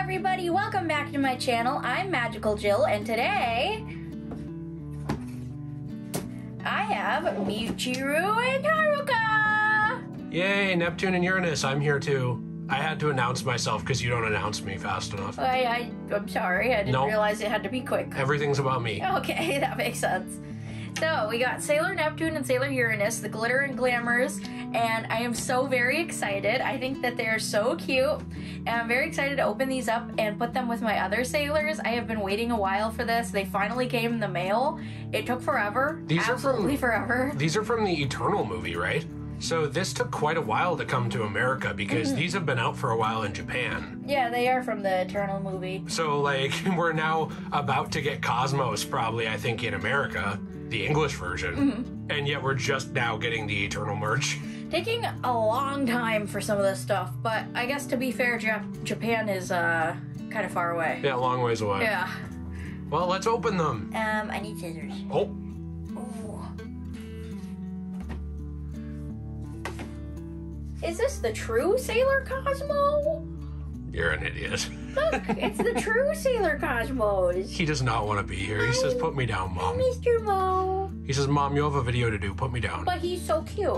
everybody, welcome back to my channel. I'm Magical Jill, and today I have Michiru and Haruka! Yay, Neptune and Uranus, I'm here too. I had to announce myself because you don't announce me fast enough. I'm sorry, I didn't realize it had to be quick. Everything's about me. Okay, that makes sense. So, we got Sailor Neptune and Sailor Uranus, the Glitter and Glamours, and I am so very excited. I think that they're so cute, and I'm very excited to open these up and put them with my other sailors. I have been waiting a while for this. They finally came in the mail. It took forever. Absolutely forever. These are from the Eternal movie, right? So this took quite a while to come to America because these have been out for a while in Japan. Yeah, they are from the Eternal movie. So, like, we're now about to get Cosmos, probably, I think, in America, the English version, and yet we're just now getting the Eternal merch. Taking a long time for some of this stuff, but I guess to be fair, Japan is kind of far away. Yeah, a long ways away. Yeah. Well, let's open them. I need scissors. Oh. Is this the true Sailor Cosmo? You're an idiot. Look, it's the true Sailor Cosmos. He does not want to be here. He says, put me down, Mom. Mr. Mo. He says, Mom, you have a video to do. Put me down. But he's so cute.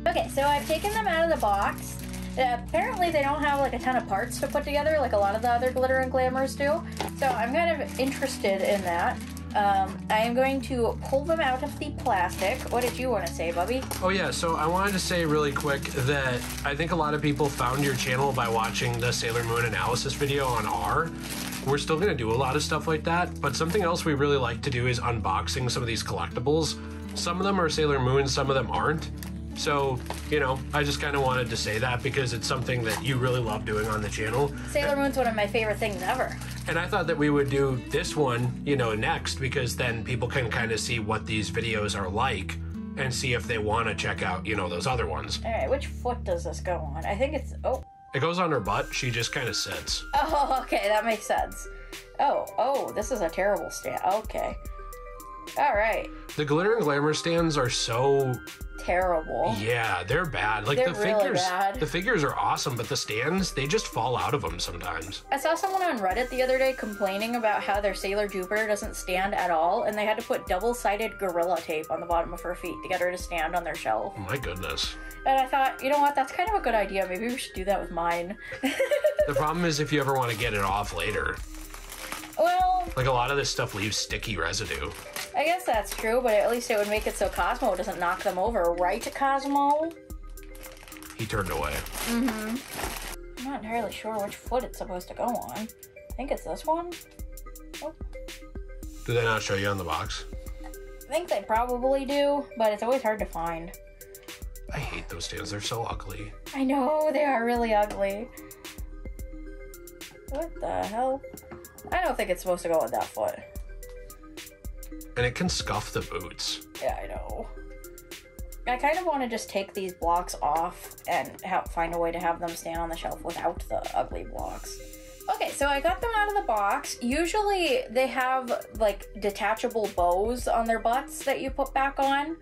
Okay, so I've taken them out of the box. Apparently they don't have like a ton of parts to put together like a lot of the other Glitter and Glamours do. So I'm kind of interested in that. I am going to pull them out of the plastic. What did you want to say, Bubby? Oh yeah, so I wanted to say really quick that I think a lot of people found your channel by watching the Sailor Moon analysis video on R. We're still going to do a lot of stuff like that, but something else we really like to do is unboxing some of these collectibles. Some of them are Sailor Moon, some of them aren't. So, you know, I just kind of wanted to say that because it's something that you really love doing on the channel. Sailor Moon's one of my favorite things ever. And I thought that we would do this one, you know, next, because then people can kind of see what these videos are like and see if they want to check out, you know, those other ones. All right, which foot does this go on? I think it's, It goes on her butt. She just kind of sits. Oh, okay, that makes sense. Oh, this is a terrible stand. Okay. All right. The Glitter and Glamour stands are so terrible. Yeah, they're bad. Like, they're the figures, really bad. The figures are awesome, but the stands, they just fall out of them sometimes. I saw someone on Reddit the other day complaining about how their Sailor Jupiter doesn't stand at all, and they had to put double-sided Gorilla Tape on the bottom of her feet to get her to stand on their shelf. Oh my goodness. And I thought, you know what, that's kind of a good idea. Maybe we should do that with mine. The problem is if you ever want to get it off later. Well, like, a lot of this stuff leaves sticky residue. I guess that's true, but at least it would make it so Cosmo doesn't knock them over, right, Cosmo? He turned away. I'm not entirely sure which foot it's supposed to go on. I think it's this one. Oh. Do they not show you on the box? I think they probably do, but it's always hard to find. I hate those stands. They're so ugly. I know, they are really ugly. What the hell? I don't think it's supposed to go on that foot. And it can scuff the boots. Yeah, I know. I kind of want to just take these blocks off and find a way to have them stand on the shelf without the ugly blocks. Okay, so I got them out of the box. Usually they have like detachable bows on their butts that you put back on.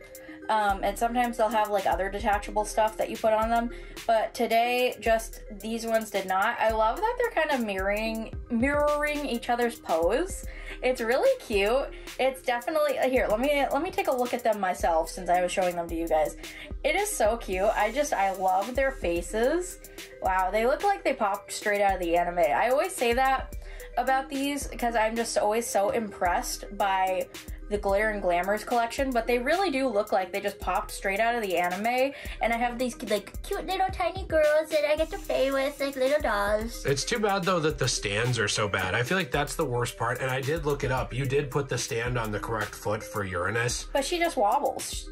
And sometimes they'll have like other detachable stuff that you put on them. But today, just these ones did not. I love that they're kind of mirroring each other's pose. It's really cute. It's definitely, here, let me take a look at them myself since I was showing them to you guys. It is so cute. I love their faces. Wow, they look like they popped straight out of the anime. I always say that about these because I'm just always so impressed by the Glitter and Glamours collection, but they really do look like they just popped straight out of the anime, and I have these like cute little tiny girls that I get to play with like little dolls. It's too bad though that the stands are so bad. I feel like that's the worst part, and I did look it up. You did put the stand on the correct foot for Uranus. But she just wobbles.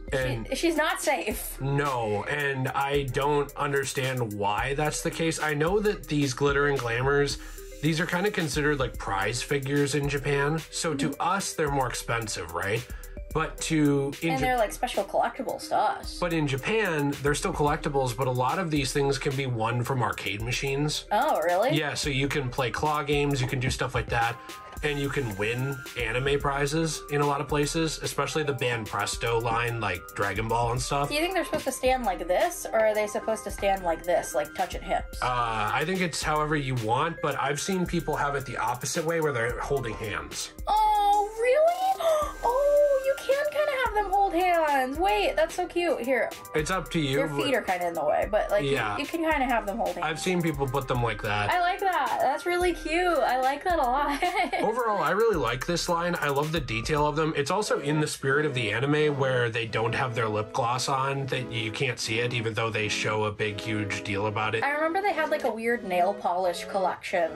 She's not safe. No, and I don't understand why that's the case. I know that these Glitter and Glamours, these are kind of considered like prize figures in Japan. So to us, they're more expensive, right? But and they're like special collectibles to us. But in Japan, they're still collectibles, but a lot of these things can be won from arcade machines. Oh, really? Yeah, so you can play claw games, you can do stuff like that. and you can win anime prizes in a lot of places, especially the Band Presto line, like Dragon Ball and stuff. Do you think they're supposed to stand like this, or are they supposed to stand like this, like touching hips? I think it's however you want, but I've seen people have it the opposite way where they're holding hands. Oh, really? Oh, you can kind of have them hold hands. Wait, that's so cute. Here. It's up to you. Your feet are kind of in the way, but like yeah. you can kind of have them hold hands. I've seen people put them like that. I like that. That's really cute. I like that a lot. Overall, I really like this line. I love the detail of them. It's also in the spirit of the anime where they don't have their lip gloss on, that you can't see it, even though they show a big, huge deal about it. I remember they had like a weird nail polish collection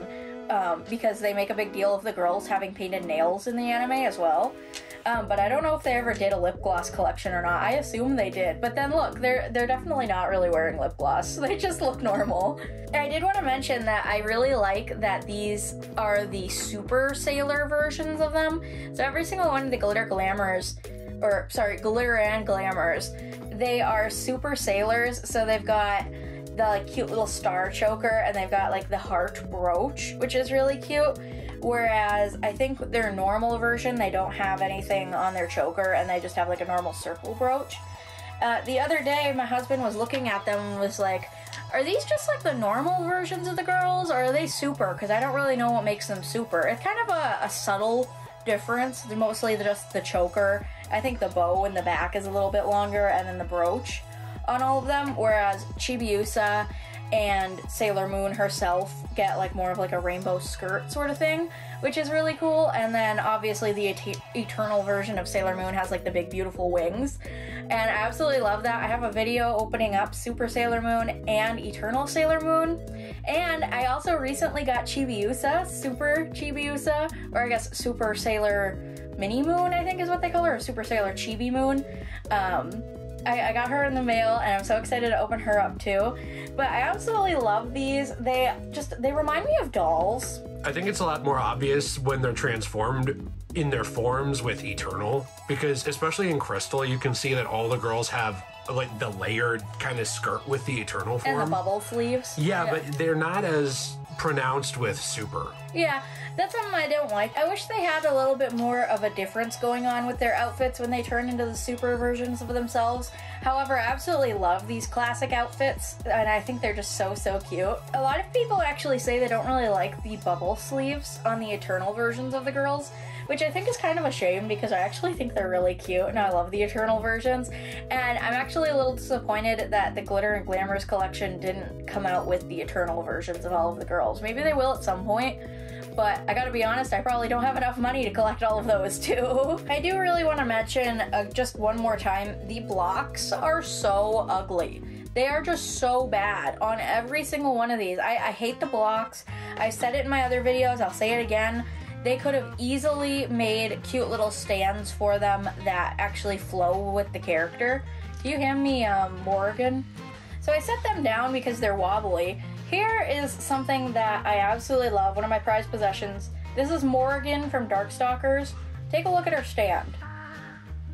because they make a big deal of the girls having painted nails in the anime as well. But I don't know if they ever did a lip gloss collection or not. I assume they did. But then look, they're definitely not really wearing lip gloss. They just look normal. I did want to mention that I really like that these are the super sailor versions of them. So every single one of the glitter and glamours, they are super sailors. So they've got the like, cute little star choker, and they've got like the heart brooch, which is really cute. Whereas I think their normal version, they don't have anything on their choker, and they just have like a normal circle brooch. The other day, my husband was looking at them and was like, are these just like the normal versions of the girls, or are they super? Because I don't really know what makes them super. It's kind of a subtle difference. They're mostly just the choker. I think the bow in the back is a little bit longer, and then the brooch on all of them, whereas Chibiusa and Sailor Moon herself get like more of like a rainbow skirt sort of thing, which is really cool. And then obviously the Eternal version of Sailor Moon has like the big beautiful wings, and I absolutely love that. I have a video opening up Super Sailor Moon and Eternal Sailor Moon, and I also recently got Chibiusa, Super Chibiusa, or I guess Super Sailor Mini Moon, I think is what they call her, or Super Sailor Chibi Moon. I got her in the mail, and I'm so excited to open her up too. But I absolutely love these. They remind me of dolls. I think it's a lot more obvious when they're transformed in their forms with Eternal, because especially in Crystal, you can see that all the girls have like the layered kind of skirt with the Eternal form. And the bubble sleeves. Yeah, but they're not as pronounced with Super. Yeah, that's something I don't like. I wish they had a little bit more of a difference going on with their outfits when they turn into the super versions of themselves. However, I absolutely love these classic outfits, and I think they're just so, so cute. A lot of people actually say they don't really like the bubble sleeves on the Eternal versions of the girls, which I think is kind of a shame because I actually think they're really cute and I love the Eternal versions. And I'm actually a little disappointed that the Glitter and Glamours collection didn't come out with the Eternal versions of all of the girls. Maybe they will at some point, but I gotta be honest, I probably don't have enough money to collect all of those too. I do really want to mention just one more time, the blocks are so ugly. They are just so bad on every single one of these. I hate the blocks. I've said it in my other videos, I'll say it again. They could have easily made cute little stands for them that actually flow with the character. Can you hand me Morgan? So I set them down because they're wobbly. Here is something that I absolutely love, one of my prized possessions. This is Morgan from Darkstalkers. Take a look at her stand.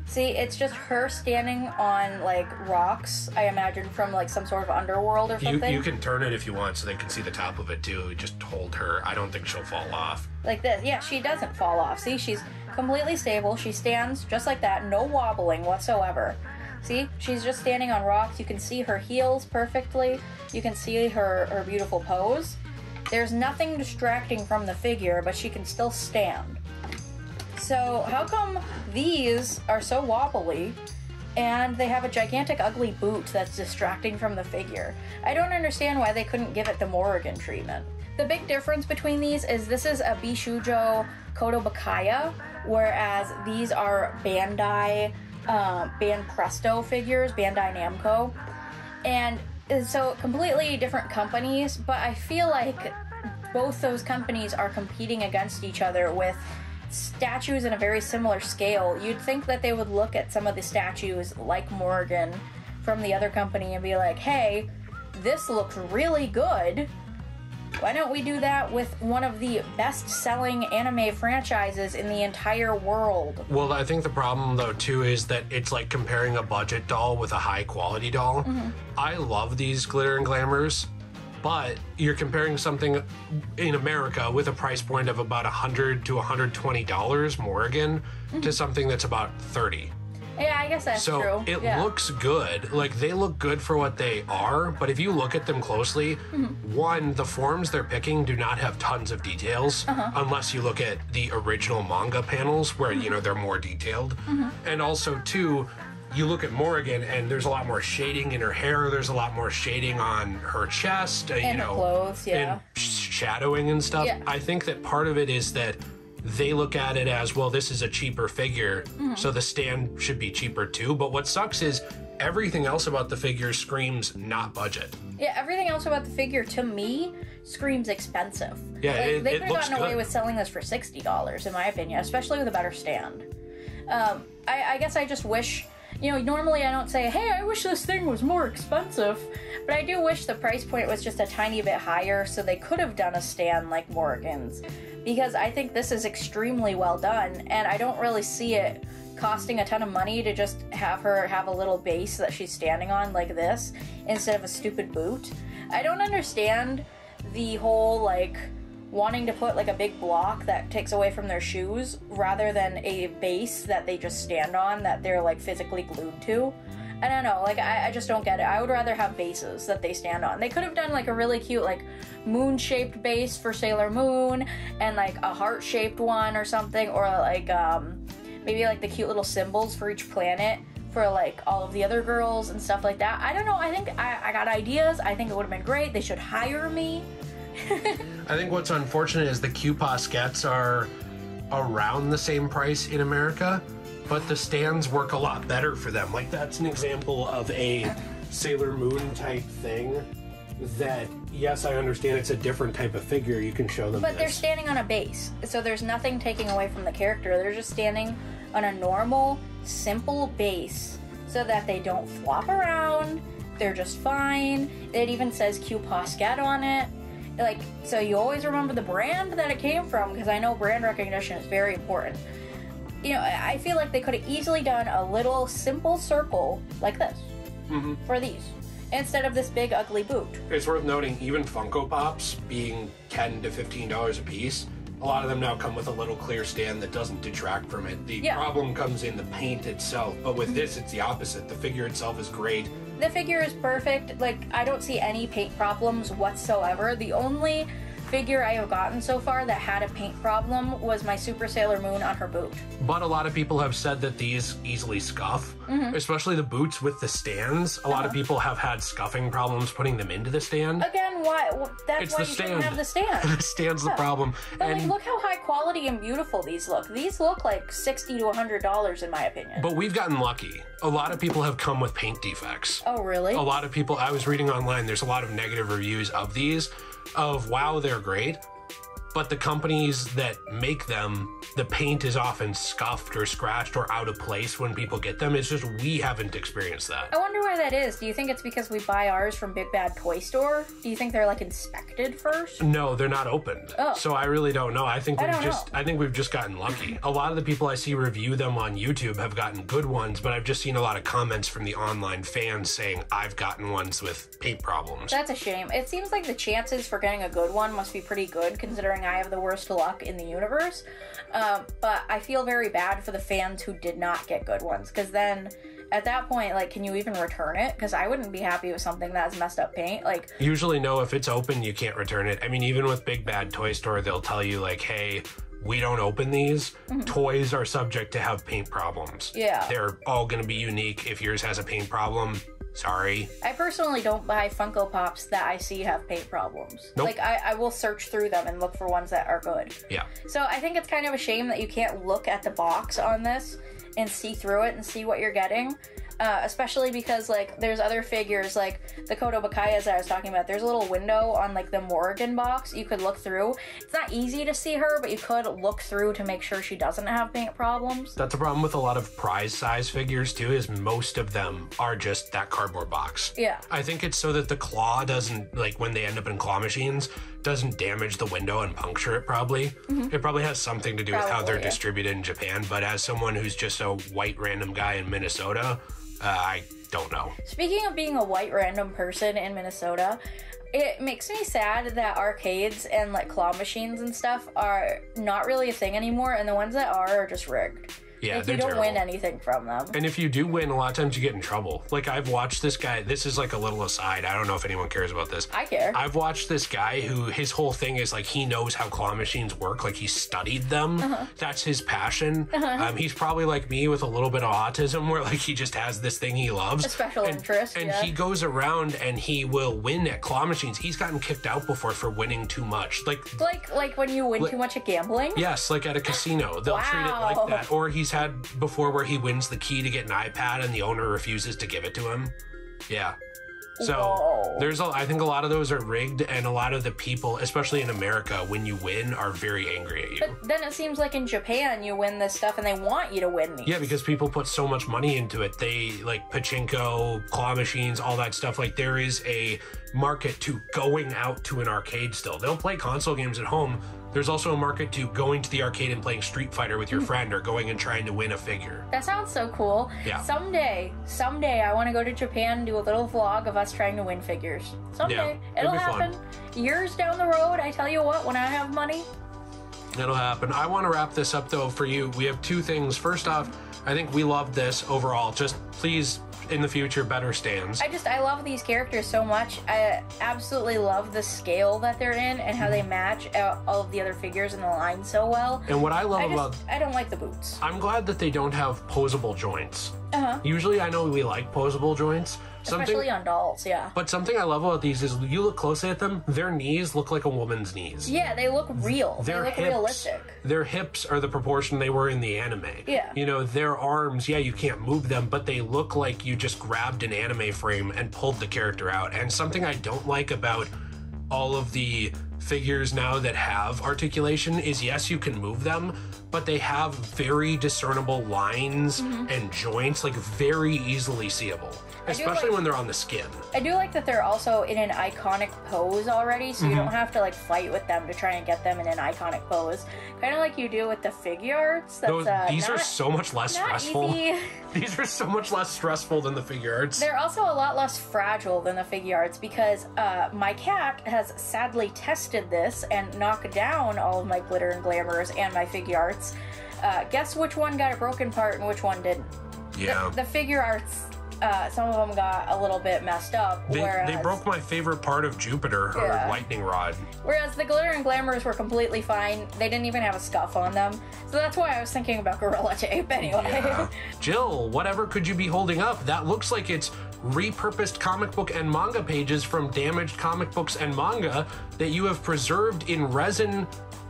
See, it's just her standing on, like, rocks, I imagine, from, like, some sort of underworld or something. You can turn it if you want so they can see the top of it, too. Just hold her. I don't think she'll fall off. Like this. Yeah, she doesn't fall off. See, she's completely stable. She stands just like that. No wobbling whatsoever. See, she's just standing on rocks. You can see her heels perfectly. You can see her beautiful pose. There's nothing distracting from the figure, but she can still stand. So how come these are so wobbly and they have a gigantic ugly boot that's distracting from the figure? I don't understand why they couldn't give it the Morrigan treatment. The big difference between these is this is a Bishujo Kodobakaya, whereas these are Bandai Band Presto figures, Bandai Namco. And so completely different companies, but I feel like both those companies are competing against each other with statues in a very similar scale. You'd think that they would look at some of the statues like Morgan from the other company and be like, hey, this looks really good. Why don't we do that with one of the best-selling anime franchises in the entire world? Well, I think the problem, though, too, is that it's like comparing a budget doll with a high-quality doll. Mm-hmm. I love these Glitter and Glamours, but you're comparing something in America with a price point of about $100 to $120 Morrigan to something that's about $30. Yeah, I guess that's true. So it looks good. Like, they look good for what they are, but if you look at them closely, one, the forms they're picking do not have tons of details, unless you look at the original manga panels where, you know, they're more detailed. And also, two, you look at Morrigan and there's a lot more shading in her hair, there's a lot more shading on her chest, and you her know, clothes, and shadowing and stuff. Yeah. I think that part of it is that they look at it as, well, this is a cheaper figure, so the stand should be cheaper too. But what sucks is everything else about the figure screams not budget. Yeah, everything else about the figure, to me, screams expensive. Yeah, like, they it could have looks gotten away good. with selling this for $60, in my opinion, especially with a better stand. I guess I just wish, you know, normally I don't say, hey, I wish this thing was more expensive, but I do wish the price point was just a tiny bit higher so they could have done a stand like Morrigan's, because I think this is extremely well done, and I don't really see it costing a ton of money to just have her have a little base that she's standing on like this instead of a stupid boot. I don't understand the whole, like, wanting to put like a big block that takes away from their shoes rather than a base that they just stand on that they're like physically glued to. I don't know, like, I just don't get it. I would rather have bases that they stand on. They could have done like a really cute like moon-shaped base for Sailor Moon and like a heart-shaped one or something, or like maybe like the cute little symbols for each planet for like all of the other girls and stuff like that. I don't know, I think I got ideas. I think it would have been great. They should hire me. I think what's unfortunate is the Q Posquettes are around the same price in America, but the stands work a lot better for them. Like, that's an example of a Sailor Moon type thing that, yes, I understand it's a different type of figure. You can show them But they're this. standing on a base, so there's nothing taking away from the character. They're just standing on a normal, simple base so that they don't flop around. They're just fine. It even says Q Posquette on it. Like, so you always remember the brand that it came from, because I know brand recognition is very important. You know, I feel like they could have easily done a little simple circle like this for these, instead of this big ugly boot. It's worth noting, even Funko Pops being $10 to $15 a piece, a lot of them now come with a little clear stand that doesn't detract from it. The problem comes in the paint itself, but with this, it's the opposite. The figure itself is great. The figure is perfect. Like, I don't see any paint problems whatsoever. The only figure I have gotten so far that had a paint problem was my Super Sailor Moon on her boot. But a lot of people have said that these easily scuff, especially the boots with the stands. A lot of people have had scuffing problems putting them into the stand. Again, why? That's It's why the you stand. shouldn't have the stand. The stand's the problem. But And like, look how high quality and beautiful these look. These look like $60 to $100 in my opinion. but we've gotten lucky. A lot of people have come with paint defects. Oh, really? A lot of people, I was reading online, there's a lot of negative reviews of these, of wow, they're great, but the companies that make them, the paint is often scuffed or scratched or out of place when people get them. It's just we haven't experienced that. I wonder why that is. Do you think it's because we buy ours from Big Bad Toy Store? Do you think they're like inspected first? No, they're not opened. Oh. So I really don't know. I think I don't know. I think we've just gotten lucky. A lot of the people I see review them on YouTube have gotten good ones, but I've just seen a lot of comments from the online fans saying I've gotten ones with paint problems. That's a shame. It seems like the chances for getting a good one must be pretty good, considering I have the worst luck in the universe. But I feel very bad for the fans who did not get good ones, because then at that point, like, can you even return it? Because I wouldn't be happy with something that has messed up paint. Like, Usually, no, if it's open, you can't return it. I mean, even with Big Bad Toy Store, they'll tell you, like, hey, we don't open these. Toys are subject to have paint problems. Yeah. They're all going to be unique. If yours has a paint problem, sorry. I personally don't buy Funko Pops that I see have paint problems. Nope. Like, I will search through them and look for ones that are good. Yeah. So I think it's kind of a shame that you can't look at the box on this and see through it and see what you're getting. Especially because, like, there's other figures, like the Kodobakayas that I was talking about. There's a little window on, like, the Morrigan box you could look through. It's not easy to see her, but you could look through to make sure she doesn't have paint problems. That's a problem with a lot of prize size figures too, is most of them are just that cardboard box. Yeah. I think it's so that the claw doesn't, like, when they end up in claw machines, doesn't damage the window and puncture it probably. It probably has something to do with how they're Probably, yeah. distributed in Japan, but as someone who's just a white random guy in Minnesota, I don't know. Speaking of being a white random person in Minnesota, it makes me sad that arcades and like claw machines and stuff are not really a thing anymore, and the ones that are just rigged. Yeah, like, you don't win anything from them. And if you do win, a lot of times you get in trouble. Like, I've watched this guy. This is like a little aside. I don't know if anyone cares about this. I care. I've watched this guy who his whole thing is like he knows how claw machines work. Like, he studied them. That's his passion. He's probably like me with a little bit of autism, where like he just has this thing he loves. A special interest. And he goes around and he will win at claw machines. He's gotten kicked out before for winning too much. Like when you win too much at gambling? Yes, like at a casino. They'll treat it like that. Or he's had before where he wins the key to get an iPad and the owner refuses to give it to him. Yeah. So I think a lot of those are rigged, and a lot of the people, especially in America, when you win, are very angry at you. But then it seems like in Japan, you win this stuff and they want you to win these. Yeah, because people put so much money into it. They like pachinko, claw machines, all that stuff. Like, there is a market to going out to an arcade still. They'll play console games at home. There's also a market to going to the arcade and playing Street Fighter with your friend, or going and trying to win a figure. That sounds so cool. Yeah. Someday, I want to go to Japan and do a little vlog of us trying to win figures. Someday. Yeah, it'll happen. Years down the road, I tell you what, when I have money. It'll happen. I want to wrap this up, though, for you. We have two things. First off, I think we love this overall. Just please, in the future, better stands. I love these characters so much. I absolutely love the scale that they're in and how they match all of the other figures in the line so well. And what I love I don't like the boots. I'm glad that they don't have posable joints. Usually I know we like posable joints. Especially on dolls, yeah. But something I love about these is you look closely at them, their knees look like a woman's knees. Yeah, they look real. They look realistic. Their hips are the proportion they were in the anime. Yeah. You know, their arms, yeah, you can't move them, but they look like you just grabbed an anime frame and pulled the character out. And something I don't like about all of the figures now that have articulation is, yes, you can move them, but they have very discernible lines and joints, like very easily seeable, especially when they're on the skin. I do like that they're also in an iconic pose already, so you don't have to like fight with them to try and get them in an iconic pose. Kind of like you do with the figure arts. These are so much less stressful. These are so much less stressful than the figure arts. They're also a lot less fragile than the figure arts because my cat has sadly tested this and knocked down all of my glitter and glamours and my figure arts. Guess which one got a broken part and which one didn't? Yeah. The figure arts, some of them got a little bit messed up. They broke my favorite part of Jupiter, her lightning rod. Whereas the glitter and glamours were completely fine. They didn't even have a scuff on them. So that's why I was thinking about Gorilla Tape anyway. Yeah. Jill, whatever could you be holding up? That looks like it's repurposed comic book and manga pages from damaged comic books and manga that you have preserved in resin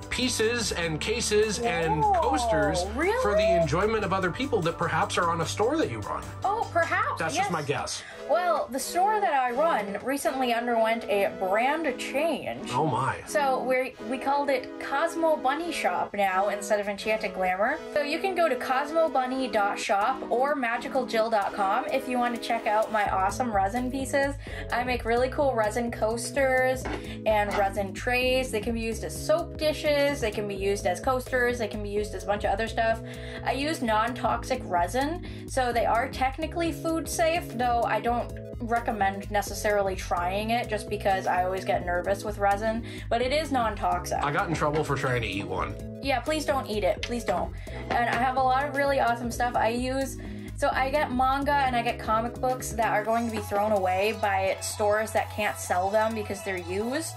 pieces and cases and coasters for the enjoyment of other people that perhaps are on a store that you run. Oh, perhaps. That's just my guess. Well, the store that I run recently underwent a brand change. Oh my. So we called it Cosmo Bunny Shop now instead of Enchanted Glamour. So you can go to cosmobunny.shop or magicaljill.com if you want to check out my awesome resin pieces. I make really cool resin coasters and resin trays. They can be used as soap dishes, they can be used as coasters, they can be used as a bunch of other stuff. I use non-toxic resin, so they are technically food safe, though I don't recommend necessarily trying it just because I always get nervous with resin, but it is non-toxic. I got in trouble for trying to eat one. Yeah, please don't eat it. Please don't. And I have a lot of really awesome stuff I use. So I get manga and I get comic books that are going to be thrown away by stores that can't sell them because they're used.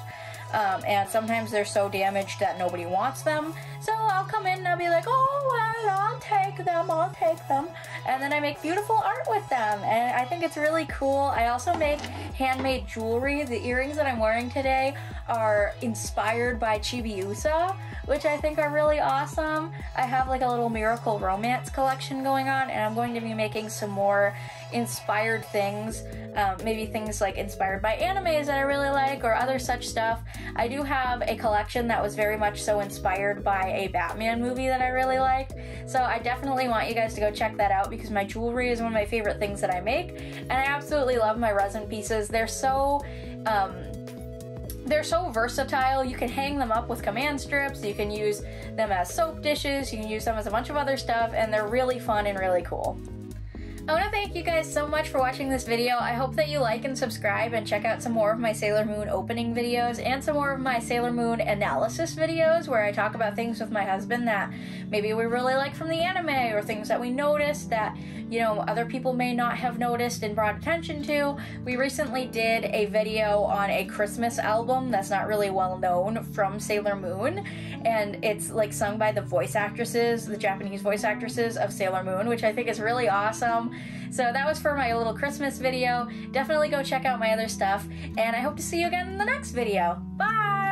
And sometimes they're so damaged that nobody wants them. So I'll come in and I'll be like, oh, well, I'll take them. And then I make beautiful art with them. And I think it's really cool. I also make handmade jewelry. The earrings that I'm wearing today are inspired by Chibiusa, which I think are really awesome. I have like a little Miracle Romance collection going on, and I'm going to be making some more inspired things, maybe things like inspired by animes that I really like or other such stuff. I do have a collection that was very much so inspired by a Batman movie that I really liked, so I definitely want you guys to go check that out because my jewelry is one of my favorite things that I make, and I absolutely love my resin pieces. They're so versatile. You can hang them up with command strips, you can use them as soap dishes, you can use them as a bunch of other stuff, and they're really fun and really cool. I want to thank you guys so much for watching this video. I hope that you like and subscribe and check out some more of my Sailor Moon opening videos and some more of my Sailor Moon analysis videos where I talk about things with my husband that maybe we really like from the anime or things that we noticed that, you know, other people may not have noticed and brought attention to. We recently did a video on a Christmas album that's not really well known from Sailor Moon, and it's like sung by the voice actresses, the Japanese voice actresses of Sailor Moon, which I think is really awesome. So that was for my little Christmas video. Definitely go check out my other stuff, and I hope to see you again in the next video. Bye!